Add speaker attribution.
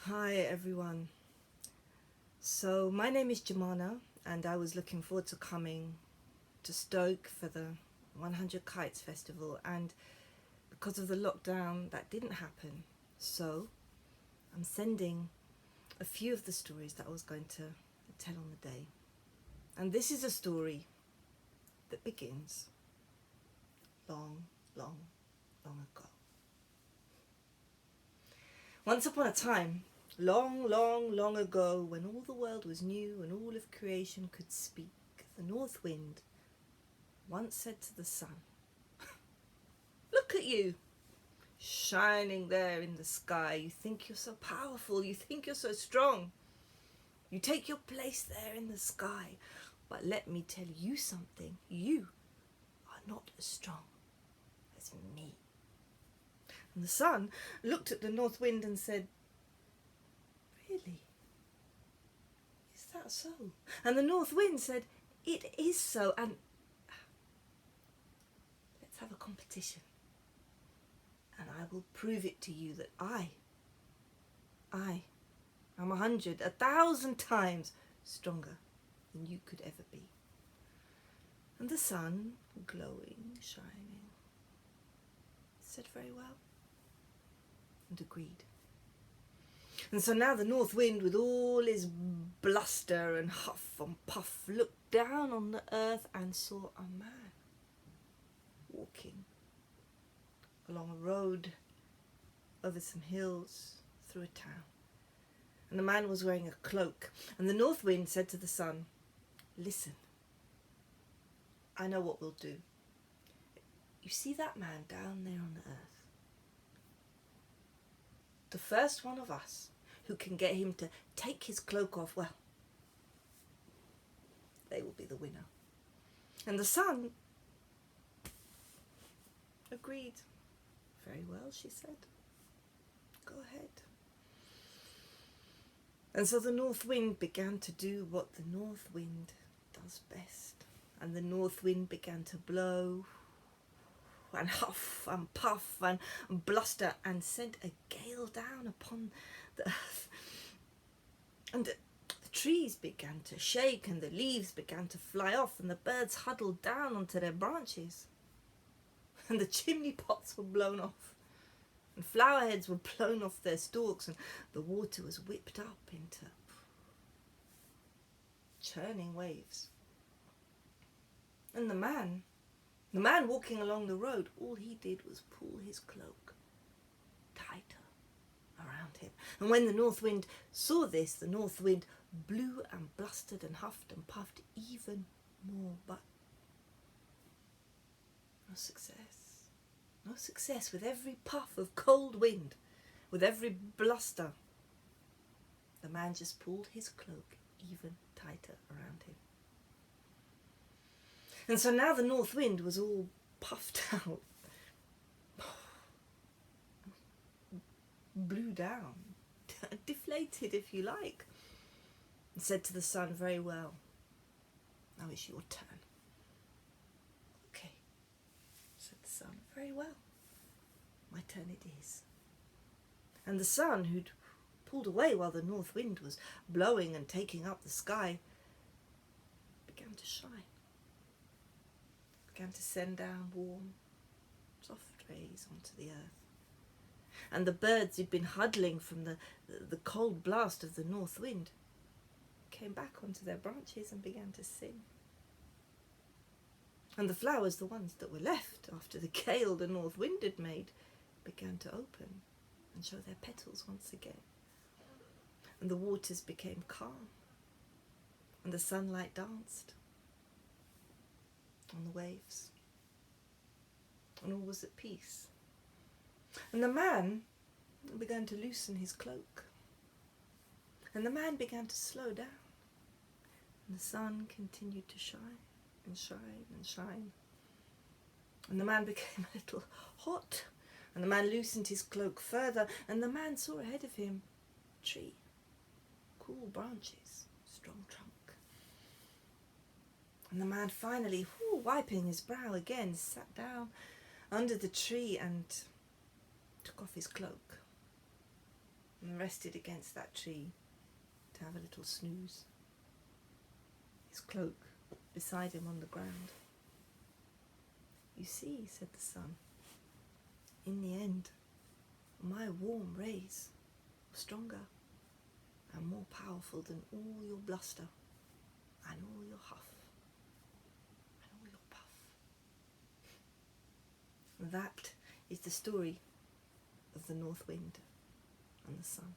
Speaker 1: Hi everyone. So my name is Jumana and I was looking forward to coming to Stoke for the 100 Kites Festival, and because of the lockdown that didn't happen. So I'm sending a few of the stories that I was going to tell on the day. And this is a story that begins long, long, long ago. Once upon a time, long, long, long ago, when all the world was new and all of creation could speak, the north wind once said to the sun, "Look at you, shining there in the sky. You think you're so powerful, you think you're so strong. You take your place there in the sky. But let me tell you something, you are not as strong as me." And the sun looked at the north wind and said, "Really? Is that so?" And the north wind said, "It is so, and let's have a competition. And I will prove it to you that I am 100, 1,000 times stronger than you could ever be." And the sun, glowing, shining, said very well and agreed. And so now the north wind, with all his bluster and huff and puff, looked down on the earth and saw a man walking along a road, over some hills, through a town. And the man was wearing a cloak. And the north wind said to the sun, "Listen, I know what we'll do. You see that man down there on the earth? The first one of us who can get him to take his cloak off, well, they will be the winner." And the sun agreed. "Very well," she said. "Go ahead." And so the north wind began to do what the north wind does best. And the north wind began to blow and huff and puff and bluster and sent a gale down upon the earth. And the trees began to shake and the leaves began to fly off and the birds huddled down onto their branches. And the chimney pots were blown off and flower heads were blown off their stalks, and the water was whipped up into churning waves. And the man walking along the road, all he did was pull his cloak tighter around him. And when the north wind saw this, the north wind blew and blustered and huffed and puffed even more, but no success. No success. With every puff of cold wind, with every bluster, the man just pulled his cloak even tighter around him. And so now the north wind was all puffed out, blew down, deflated if you like, and said to the sun, "Very well, now it's your turn." "Okay," said the sun, "very well, my turn it is." And the sun, who'd pulled away while the north wind was blowing and taking up the sky, began to shine, began to send down warm, soft rays onto the earth. And the birds who'd been huddling from the cold blast of the north wind came back onto their branches and began to sing. And the flowers, the ones that were left after the gale the north wind had made, began to open and show their petals once again. And the waters became calm, and the sunlight danced on the waves, and all was at peace. And the man began to loosen his cloak, and the man began to slow down, and the sun continued to shine and shine and shine. And the man became a little hot, and the man loosened his cloak further, and the man saw ahead of him a tree, cool branches, strong trunk. And the man finally, wiping his brow again, sat down under the tree and took off his cloak. and rested against that tree to have a little snooze, his cloak beside him on the ground. "You see," said the sun, "in the end, my warm rays were stronger and more powerful than all your bluster and all your huff and all your puff." That is the story of the north wind and the sun.